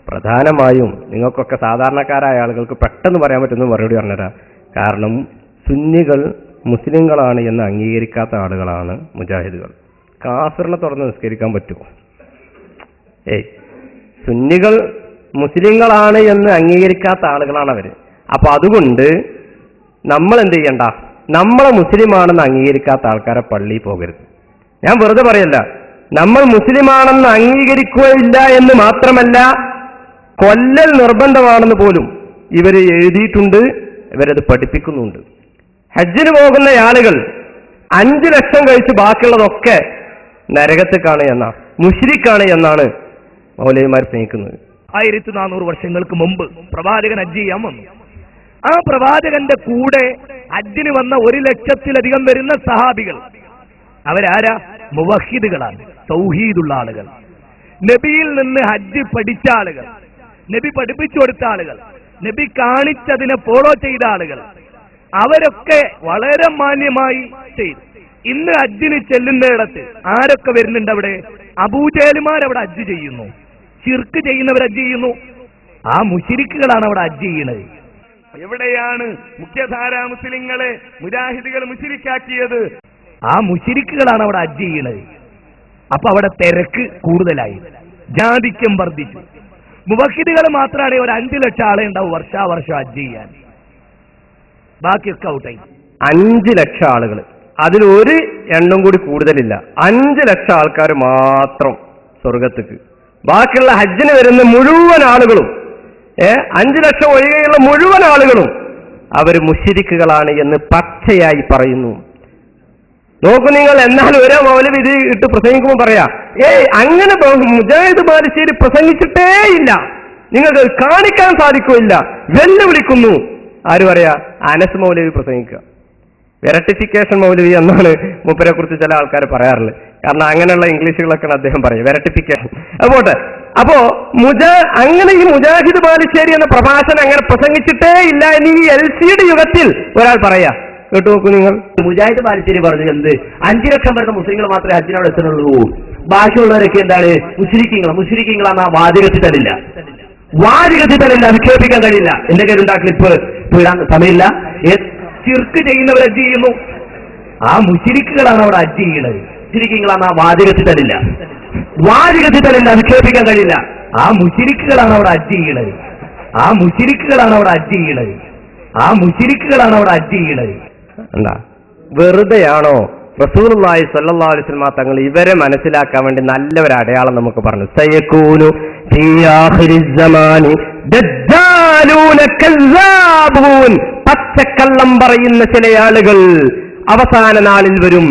പ്രധാനമായും നിങ്ങൾക്കൊക്കെ സാധാരണക്കാരായ ആളുകൾക്ക് പെട്ടെന്ന് പറയാൻ പറ്റുന്ന മറുപടി പറഞ്ഞുതരാം. കാരണം സുന്നികൾ മുസ്ലിങ്ങളാണ് എന്ന് അംഗീകരിക്കാത്ത ആളുകളാണ് മുജാഹിദുകൾ. കാഫിറിനെ തുറന്ന് നിസ്കരിക്കാൻ പറ്റുമോ? സുന്നികൾ മുസ്ലിങ്ങളാണ് എന്ന് അംഗീകരിക്കാത്ത ആളുകളാണ് അവര്. അപ്പൊ അതുകൊണ്ട് നമ്മൾ എന്ത് ചെയ്യണ്ട, നമ്മളെ മുസ്ലിമാണെന്ന് അംഗീകരിക്കാത്ത ആൾക്കാരെ പള്ളിയിൽ പോകരുത്. ഞാൻ വെറുതെ പറയല്ല, നമ്മൾ മുസ്ലിമാണെന്ന് അംഗീകരിക്കുകയില്ല എന്ന് മാത്രമല്ല, കൊല്ലൽ നിർബന്ധമാണെന്ന് പോലും ഇവര് എഴുതിയിട്ടുണ്ട്, ഇവരത് പഠിപ്പിക്കുന്നുണ്ട്. ഹജ്ജിന് പോകുന്ന ആളുകൾ 5 ലക്ഷം കഴിച്ച് ബാക്കിയുള്ളതൊക്കെ നരകത്തേക്കാണ് എന്നാണ്, മുശ്രിക്കാണ് എന്നാണ് മൗലവിമാർ സ്നേഹിക്കുന്നത്. 1400 വർഷങ്ങൾക്ക് മുമ്പ് പ്രവാചകൻ ഹജ്ജ് ചെയ്യാൻ വന്നു. ആ പ്രവാചകന്റെ കൂടെ ഹജ്ജിന് വന്ന 1 ലക്ഷത്തിലധികം വരുന്ന സഹാബികൾ അവരാരാ? മുവഹിദുകളാണ്, തൗഹീദുള്ള ആളുകൾ, നബിയിൽ നിന്ന് ഹജ്ജ് പഠിച്ച ആളുകൾ, നബി പഠിപ്പിച്ചു കൊടുത്ത ആളുകൾ, നബി കാണിച്ചതിനെ ഫോളോ ചെയ്ത ആളുകൾ. അവരൊക്കെ വളരെ മാന്യമായി ചെയ്തു. ഇന്ന് ഹജ്ജിന് ചെല്ലുന്നിടത്ത് ആരൊക്കെ വരുന്നുണ്ട്? അവിടെ അബൂജഹലുമാർ അവിടെ ഹജ്ജ് ചെയ്യുന്നു, ശിർക്ക് ചെയ്യുന്നവർ ഹജ്ജ് ചെയ്യുന്നു. ആ മുശ്രിക്കുകളാണ് അവിടെ ഹജ്ജ് ചെയ്യുന്നത്. എവിടെയാണ് മുഖ്യധാരാ മുസ്ലിങ്ങളെ മുജാഹിദുകൾ മുശ്രിക്കാക്കിയത്? ആ മുശ്രിക്കുകളാണ് അവിടെ ഹജ്ജ് ചെയ്യുന്നത്. അപ്പൊ അവിടെ തിരക്ക് കൂടുതലായി, ജാതിക്യം വർദ്ധിച്ചു. മുവഹിദുകൾ മാത്രമാണ് ഒരു 5 ലക്ഷം ആളെ ഉണ്ടാവും വർഷാവർഷം ഹജ്ജ് ചെയ്യാൻ. ബാക്കിയൊക്കെ ഔട്ടായി. 5 ലക്ഷം ആളുകൾ, അതിൽ ഒരു എണ്ണം കൂടി കൂടുതലില്ല. 5 ലക്ഷം ആൾക്കാർ മാത്രം സ്വർഗത്തേക്ക്. ബാക്കിയുള്ള ഹജ്ജിന് വരുന്ന മുഴുവൻ ആളുകളും 5 ലക്ഷം ഒഴികെയുള്ള മുഴുവൻ ആളുകളും അവർ മുശ്രിക്കുകളാണ് എന്ന് പച്ചയായി പറയുന്നു. നോക്കൂ നിങ്ങൾ. എന്നാൽ ഒരേ മൗലവി ഇത് ഇട്ട് പ്രസംഗിക്കുമ്പോൾ പറയാ, അങ്ങനെ മുജാഹിദ് ബാലുശ്ശേരി പ്രസംഗിച്ചിട്ടേ ഇല്ല, നിങ്ങൾക്ക് കാണിക്കാൻ സാധിക്കില്ല, വെല്ലുവിളിക്കുന്നു. ആര് പറയാ? അനസ് മൗലവി പ്രസംഗിക്കുക. വെരട്ടിഫിക്കേഷൻ മൗലവി എന്നാണ് മൂപ്പരെ കുറിച്ച് ചില ആൾക്കാർ പറയാറുള്ളത്. കാരണം അങ്ങനെയുള്ള ഇംഗ്ലീഷുകളൊക്കെയാണ് അദ്ദേഹം പറയും, വെരട്ടിഫിക്കേഷൻ. അതുപോട്ടെ. അപ്പോ അങ്ങനെ ഈ മുജാഹിദ് ബാലുശ്ശേരി എന്ന പ്രഭാഷണം അങ്ങനെ പ്രസംഗിച്ചിട്ടേ ഇല്ല എന്ന് ഈ LCD യുഗത്തിൽ ഒരാൾ പറയാ. കേട്ടു നോക്കൂ നിങ്ങൾ. മുജാഹിദ് ബാലുശ്ശേരി പറഞ്ഞത് എന്ത്? 5 ലക്ഷം വരുന്ന മുസ്ലിങ്ങൾ മാത്രമേ ഹജ്ജിനോട് എത്തുന്നുള്ളൂ, ബാക്കിയുള്ളവരൊക്കെ എന്താണ്? മുശ്രിക്കീങ്ങളാണ്. ആ വാചകത്തിൽ തരില്ല, നിക്ഷേപിക്കാൻ കഴിയില്ല. എന്റെ കയ്യിലുണ്ടാ ക്ലിപ്പ്, ഇടാൻ സമയമില്ല. ശിർക്ക് ചെയ്യുന്നവർ ഹജ്ജ് ചെയ്യുന്നു. ആ മുശ്രിക്കുകളാണ് അവിടെ ഹജ്ജ് ചെയ്യുന്നത്. മുശ്രിക്കീങ്ങളാണ്. ആ വാചകത്തിൽ തരില്ല, നിക്ഷേപിക്കാൻ കഴിയില്ല. ആ മുശ്രിക്കുകളാണ് അവിടെ ഹജ്ജ് ചെയ്യുന്നത്. ആ മുശ്രിക്കുകളാണ് അവിടെ ഹജ്ജ് ചെയ്യുന്നത്. ആ മുശ്രിക്കുകളാണ് അവിടെ ഹജ്ജ് ചെയ്യുന്നത്. എന്താ വെറുതെയാണോ റസൂലുള്ളാഹി സ്വല്ലല്ലാഹു അലൈഹി വസല്ലം തങ്ങൾ ഇവരെ മനസ്സിലാക്കാൻ വേണ്ടി നല്ലൊരു അടയാളം നമുക്ക് പറഞ്ഞു. സയകൂനു ഫീ ആഖിരിസ് സമാനി ദജ്ജാലൂന കസ്സാബൂൻ, പച്ചക്കള്ളം പറയുന്ന ചില ആളുകൾ അവസാന നാളിൽ വരും.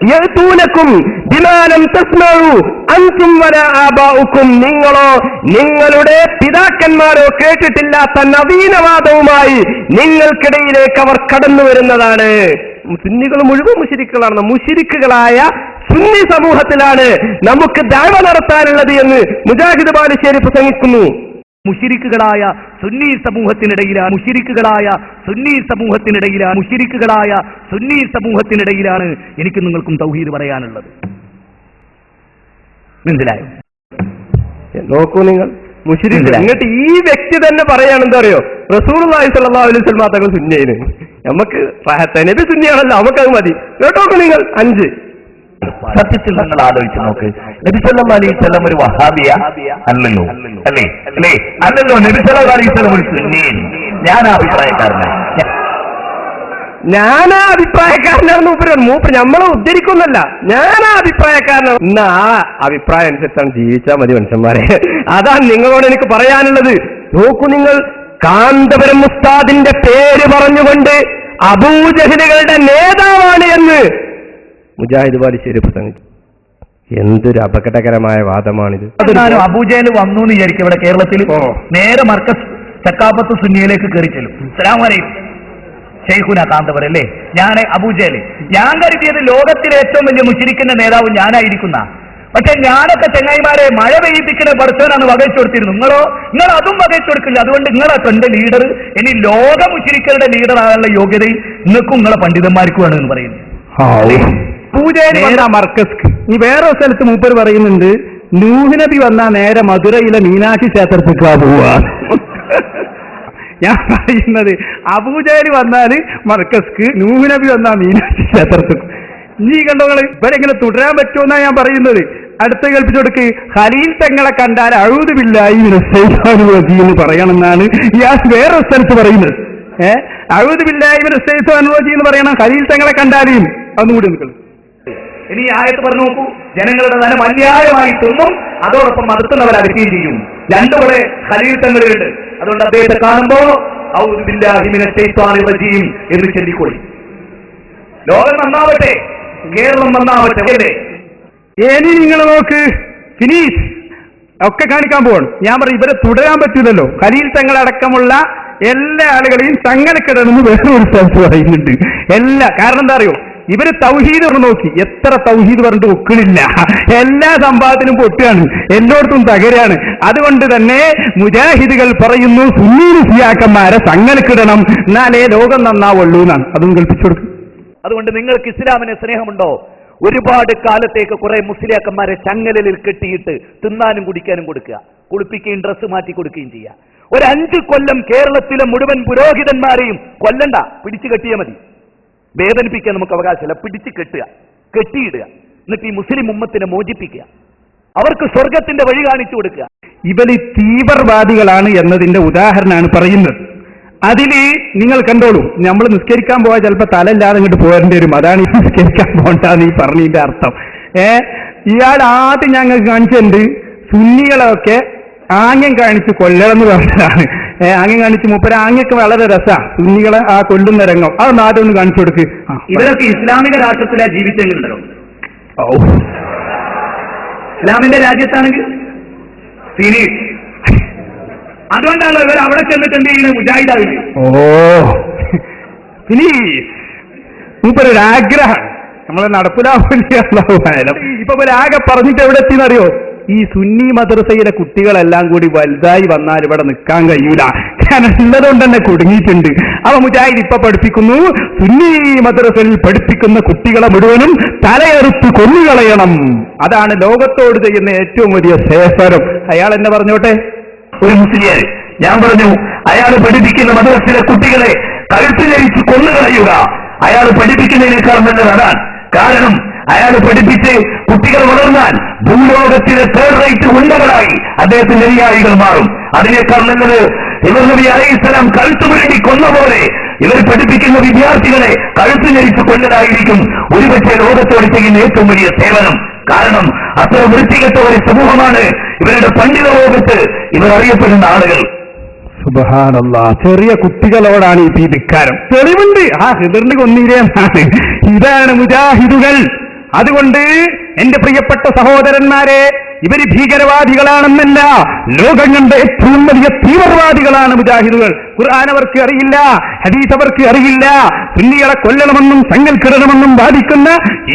യഅതൂനകും ബിമാ ലം തസ്മഉ അൻതും വലാ ആബാഉകും, നിങ്ങളോ നിങ്ങളുടെ പിതാക്കന്മാരോ കേട്ടിട്ടില്ലാത്ത നവീനവാദവുമായി നിങ്ങൾക്കിടയിലേക്ക് അവർ കടന്നു വരുന്നതാണ്. സുന്നികൾ മുഴുവൻ മുശ്രിക്കുകളാണ്. മുശ്രിക്കുകളായ സുന്നി സമൂഹത്തിലാണ് നമുക്ക് ദഅവ നടത്താനുള്ളത് എന്ന് മുജാഹിദ് ബാലുശ്ശേരി പ്രസംഗിക്കുന്നു. മുശ്രിക്കുകളായ സുന്നി സമൂഹത്തിനിടയിലാണ്, സുന്നി സമൂഹത്തിനിടയിലാണ് എനിക്ക് നിങ്ങൾക്കും തൗഹീദ് പറയാനുള്ളത്. മനസ്സിലായോ? നോക്കൂ നിങ്ങൾ. മുശ്രിക്ക് എന്നിട്ട് ഈ വ്യക്തി തന്നെ പറയാണ്, എന്താ അറിയോ? റസൂലുള്ളാഹി സ്വല്ലല്ലാഹു അലൈഹി വസല്ലം തങ്ങൾ സുന്നിയാണ്, നമുക്ക് നബി സുന്നിയാണല്ലോ, നമുക്കത് മതി. കേട്ടോ നിങ്ങൾ. 5 സത്യത്തിൽ നിങ്ങൾ ആലോചിച്ച് നോക്ക്. നബി സല്ലല്ലാഹു അലൈഹി വസല്ലം ഒരു വഹാബിയ അല്ലല്ലോ, അല്ലേ? അല്ലല്ലോ. നബി സല്ലല്ലാഹു അലൈഹി വസല്ലം ഒരു സുന്നിയൻ. ഞാൻ അഭിപ്രായക്കാരനാണെന്ന് മൂപ്പര് നമ്മളെ ഉദ്ധരിക്കുന്നല്ല, ഞാനാ അഭിപ്രായക്കാരനാണ്. ഇന്ന് ആ അഭിപ്രായം അനുസരിച്ചാണ് ജീവിച്ചാൽ മതി മനുഷ്യന്മാരെ. അതാണ് നിങ്ങളോട് എനിക്ക് പറയാനുള്ളത്. നോക്കൂ നിങ്ങൾ. കാന്തപുരം ഉസ്താദിന്റെ പേര് പറഞ്ഞുകൊണ്ട് അബൂജഹലുകളുടെ നേതാവാണ് എന്ന് മുജാഹിദ് ബാലുശ്ശേരി പ്രസംഗിച്ചു. എന്തൊരു അപകടകരമായ വാദമാണിത്. അബൂജഹൽ വന്നു എന്ന് വിചാരിക്കും ഇവിടെ കേരളത്തിൽ. നേരെ മർക്കസ് ചക്കാപ്പത്ത് സുന്നിയിലേക്ക് കയറി ചെല്ലും. അസ്സലാമു അലൈക്കും ശൈഖുന കാന്തപുരം അല്ലേ, ഞാൻ അബൂജഹൽ. ഞാൻ കരുതിയത് ലോകത്തിലെ ഏറ്റവും വലിയ മുശ്രിക്കിന്റെ നേതാവ് ഞാനായിരിക്കുന്ന. പക്ഷെ ഞാനൊക്കെ ചെങ്ങായിമാരെ മഴ പെയ്യിപ്പിക്കുന്ന പഠിച്ചവനാണ് വകച്ചു കൊടുത്തിരുന്നു. നിങ്ങൾ അതും വകച്ചു കൊടുക്കില്ല. അതുകൊണ്ട് നിങ്ങളൊക്കെ എന്റെ ലീഡർ, ഇനി ലോക മുശ്രിക്കരുടെ ലീഡർ ആകാനുള്ള യോഗ്യതയും നിങ്ങൾക്കും നിങ്ങളെ പണ്ഡിതന്മാർക്കുമാണ് എന്ന് പറയുന്നു. മർക്കസ്. ഈ വേറെ സ്ഥലത്ത് മൂപ്പർ പറയുന്നുണ്ട്, നൂഹ് നബി വന്നാ നേരെ മധുരയിലെ മീനാക്ഷി ക്ഷേത്രത്തിക്കാ പോവാ. ഞാൻ പറയുന്നത് അബൂജഹൽ വന്നാല് മർക്കസ്ക്ക്, നൂഹ് നബി വന്നാ മീനാക്ഷി ക്ഷേത്രത്തിക്ക്. നീ കണ്ടോങ്ങള് ഇവരെങ്ങനെ തുടരാൻ പറ്റുമെന്നാ ഞാൻ പറയുന്നത്. അടുത്ത കേൾപ്പിച്ചു കൊടുക്ക്. ഖലീൽ തങ്ങളെ കണ്ടാൽ അഊദു ബില്ലാഹി മിനശ് ശൈത്വാനിർ റജീം എന്ന് പറയണമെന്നാണ് ഞാൻ വേറെ സ്ഥലത്ത് പറയുന്നത്. അഊദു ബില്ലാഹി മിനശ് ശൈത്വാനിർ റജീം എന്ന് പറയണം ഖലീൽ തങ്ങളെ കണ്ടാലും. അതൊന്നുകൂടി നിൽക്കണം. ഇനി ഈ ആയത്ത് പറഞ്ഞു നോക്കൂ. ജനങ്ങളുടെ ധനം അന്യായമായി തിന്നും, അതോടൊപ്പം മറുത്തുന്നവർ അകറ്റുകയും ചെയ്യും. രണ്ടുകൂടെ ഖലീൽ തങ്ങളുണ്ട്. അതുകൊണ്ട് അദ്ദേഹത്തെ കാണുമ്പോ ഔദു ബില്ലാഹി മിനശ് ശൈത്വാനിർ റജീം എന്ന് ചൊല്ലിക്കൊള്ളി. ലോകം നന്നാവട്ടെ, കേരളം നന്നാവട്ടെ. അല്ലേ? ഇനി നിങ്ങൾ നോക്ക്, ഫിനീഷ് ഒക്കെ കാണിക്കാൻ പോകണം. ഞാൻ പറയും ഇവരെ തുടരാൻ പറ്റൂലല്ലോ. ഖലീൽ തങ്ങളടക്കമുള്ള എല്ലാ ആളുകളെയും തങ്ങലക്കിടണമെന്ന് വേറൊരു സ്ഥലത്ത് പറയുന്നുണ്ട്. കാരണം എന്താ അറിയോ, ഇവര് തൗഹീദ് നോക്കി എത്ര തൗഹീദ് പറഞ്ഞിട്ട് ഒക്കണില്ല. എല്ലാ സംഭവത്തിനും പൊട്ടുകയാണ്, എല്ലായിടത്തും തകരാണ്. അതുകൊണ്ട് തന്നെ മുജാഹിദുകൾ പറയുന്നു സുന്നീ സിയാക്കന്മാരെ തങ്ങലക്കിടണം, എന്നാലേ ലോകം നന്നാവുള്ളൂ എന്നാണ്. അതും കൽപ്പിച്ചു കൊടുക്കും. അതുകൊണ്ട് നിങ്ങൾക്ക് ഇസ്ലാമിനെ സ്നേഹമുണ്ടോ? ഒരുപാട് കാലത്തേക്ക് കുറെ മുസ്ലിയാക്കന്മാരെ ചങ്ങലിൽ കെട്ടിയിട്ട് തിന്നാനും കുടിക്കാനും കൊടുക്കുക, കുളിപ്പിക്കുകയും ഡ്രസ്സ് മാറ്റി കൊടുക്കുകയും ചെയ്യുക. ഒരു 5 കൊല്ലം കേരളത്തിലെ മുഴുവൻ പുരോഹിതന്മാരെയും കൊല്ലണ്ട, പിടിച്ചു കെട്ടിയാൽ മതി. വേദനിപ്പിക്കാൻ നമുക്ക് അവകാശമില്ല. പിടിച്ചു കെട്ടുക, കെട്ടിയിടുക, എന്നിട്ട് ഈ മുസ്ലിം ഉമ്മത്തിനെ മോചിപ്പിക്കുക, അവർക്ക് സ്വർഗത്തിന്റെ വഴി കാണിച്ചു കൊടുക്കുക. ഇവര് തീവ്രവാദികളാണ് എന്നതിന്റെ ഉദാഹരണമാണ് പറയുന്നത്. അതില് നിങ്ങൾ കണ്ടോളൂ, നമ്മൾ നിസ്കരിക്കാൻ പോയാൽ ചിലപ്പോൾ തലയില്ലാതെ ഇങ്ങോട്ട് പോരേണ്ടി വരും. അതാണ് ഈ നിസ്കരിക്കാൻ പോകണ്ടെന്ന് ഈ പറഞ്ഞതിന്റെ അർത്ഥം. ഇയാൾ ആദ്യം ഞങ്ങൾക്ക് കാണിച്ചിട്ടുണ്ട് സുന്നികളൊക്കെ ആംഗ്യം കാണിച്ച് കൊല്ലണമെന്ന് പറഞ്ഞതാണ്. ആംഗ്യം കാണിച്ച് മൂപ്പര ആംഗ്യൊക്കെ വളരെ രസമാണ്. സുന്നികളെ ആ കൊല്ലുന്ന രംഗം അതൊന്ന് ആദ്യം ഒന്ന് കാണിച്ചു കൊടുക്ക്. ഇവരൊക്കെ ഇസ്ലാമിക രാഷ്ട്രത്തിലെ ജീവിച്ചെങ്കിലുണ്ടല്ലോ. ഇസ്ലാമിന്റെ രാജ്യത്താണെങ്കിൽ അതുകൊണ്ടാണല്ലോ ഇവർ അവിടെ ചെന്നിട്ട് എന്ത് ചെയ്യുന്നത്? മുജാഹിദാവില്ലേ? മൂപ്പരൊരു ആഗ്രഹം നമ്മളെ നടപ്പിലാവില്ല. ഇപ്പൊ ആകെ പറഞ്ഞിട്ട് എവിടെ എത്തിയെന്നറിയോ? ഈ സുന്നി മദ്രസയിലെ കുട്ടികളെല്ലാം കൂടി വലുതായി വന്നാൽ ഇവിടെ നിൽക്കാൻ കഴിയൂല, കാരണം ഉള്ളതുകൊണ്ട് തന്നെ കുടുങ്ങിയിട്ടുണ്ട്. അവ മുജാഹിദ് ഇപ്പൊ പഠിപ്പിക്കുന്നു, സുന്നി മദ്രസയിൽ പഠിപ്പിക്കുന്ന കുട്ടികളെ മുഴുവനും തലയെറുത്ത് കൊന്നുകളയണം. അതാണ് ലോകത്തോട് ചെയ്യുന്ന ഏറ്റവും വലിയ സേവനം. അയാൾ എന്നെ പറഞ്ഞോട്ടെ, ഒരു മുസ്ലിയാർ ഞാൻ പറഞ്ഞു അയാൾ പഠിപ്പിക്കുന്ന മദ്രസയിലെ കുട്ടികളെ കഴുത്തിലരിച്ച് കൊന്നുകളയുക. അയാൾ പഠിപ്പിക്കുന്നതിനേക്കാൾ നല്ലത് അതാണ്. കാരണം അയാൾ പഠിപ്പിച്ച് കുട്ടികൾ വളർന്നാൽ ഭൂലോകത്തിലെ തേർഡ് റേറ്റ് ഉണ്ടകളായി അദ്ദേഹത്തിന്റെ അനുയായികൾ മാറും. അതിനേക്കാൾ നല്ലത് ഇവർ നബി അലൈഹിസ്സലാം കഴുത്തുപിരട്ടി കൊന്ന പോലെ ഇവർ പഠിപ്പിക്കുന്ന വിദ്യാർത്ഥികളെ കഴുത്തിലരിച്ച് കൊല്ലലായിരിക്കും ഒരുപക്ഷെ ലോകത്തോട് ചെയ്യുന്ന ഏറ്റവും വലിയ സേവനം. കാരണം അത്ര വൃത്തികെട്ട ഒരു സമൂഹമാണ് ഇവരുടെ പണ്ഡിത ലോകത്ത് ഇവർ അറിയപ്പെടുന്ന ആളുകൾ. സുബ്ഹാനല്ലാഹ്, ചെറിയ കുട്ടികളോടാണ് ഈ ധിക്കാരം. തെളിവുണ്ട്, ഹിദറിന് കൊന്നിരേന്നാണ്. ഇതാണ് മുജാഹിദുകൾ. അതുകൊണ്ട് എന്റെ പ്രിയപ്പെട്ട സഹോദരന്മാരെ, ഇവര് ഭീകരവാദികളാണെന്നല്ല, ലോകം കണ്ട ഏറ്റവും വലിയ തീവ്രവാദികളാണ് മുജാഹിദുകൾ. ഖുർആൻ അവർക്ക് അറിയില്ല, ഹദീസ് അവർക്ക് അറിയില്ല. സുന്നികളെ കൊല്ലണമെന്നും തങ്ങൽക്കിടണമെന്നും വാദിക്കുന്ന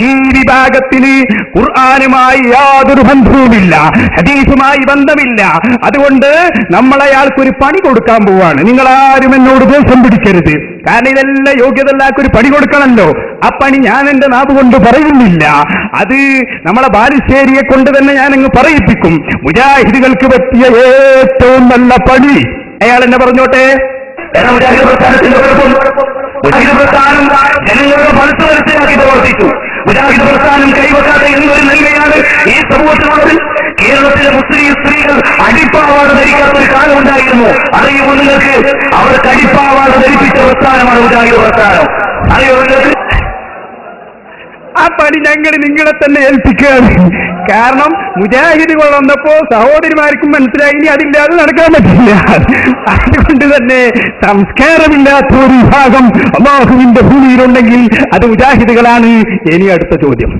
ഈ വിഭാഗത്തിന് ഖുർആനുമായി യാതൊരു ബന്ധവുമില്ല, ഹദീസുമായി ബന്ധമില്ല. അതുകൊണ്ട് നമ്മളയാൾക്കൊരു പണി കൊടുക്കാൻ പോവാണ്. നിങ്ങളാരും എന്നോട് ദേഷ്യം പിടിക്കരുത്, കാരണം ഇതെല്ലാം യോഗ്യതല്ലാക്കൊരു പണി കൊടുക്കണമല്ലോ. ആ പണി ഞാൻ എന്റെ നാവ് കൊണ്ട് പറയുന്നില്ല, അത് നമ്മളെ ബാലുശ്ശേരിയെ കൊണ്ട് തന്നെ ഞാനങ്ങ് പറയിപ്പിക്കും. മുജാഹിദുകൾക്ക് പറ്റിയ ഏറ്റവും നല്ല പണി അയാൾ എന്നെ പറഞ്ഞോട്ടെ. ജനങ്ങളുടെ മനസ്സ് മനസ്സിലാക്കി പ്രവർത്തിച്ചു. മുജാഹിദ് പ്രസ്ഥാനം കൈവക്കാതെ എന്നൊരു നന്മയാണ് ഈ സമൂഹത്തിനുള്ളത്. കേരളത്തിലെ മുസ്ലിം സ്ത്രീകൾ അടിപ്പാവാട ധരിക്കാത്ത ഒരു കാലം ഉണ്ടായിരുന്നു. അറിയുമോ നിങ്ങൾക്ക്? അവർക്ക് അടിപ്പാവാട ധരിപ്പിച്ച പ്രസ്ഥാനമാണ് മുജാഹിദ് പ്രസ്ഥാനം. അറിയോ നിങ്ങൾക്ക്? ആ പണി ഞങ്ങൾ നിങ്ങളെ തന്നെ ഏൽപ്പിക്കുകയാണ്. കാരണം മുജാഹിദുകൾ വന്നപ്പോ സഹോദരിമാർക്കും മനസ്സിലായി ഇനി അതില്ലാതെ നടക്കാൻ പറ്റില്ല. അതുകൊണ്ട് തന്നെ സംസ്കാരമില്ലാത്ത ഒരു വിഭാഗം അല്ലാഹുവിന്റെ ഭൂമിയിലുണ്ടെങ്കിൽ അത് മുജാഹിദുകളാണ്. ഇനി അടുത്ത ചോദ്യം.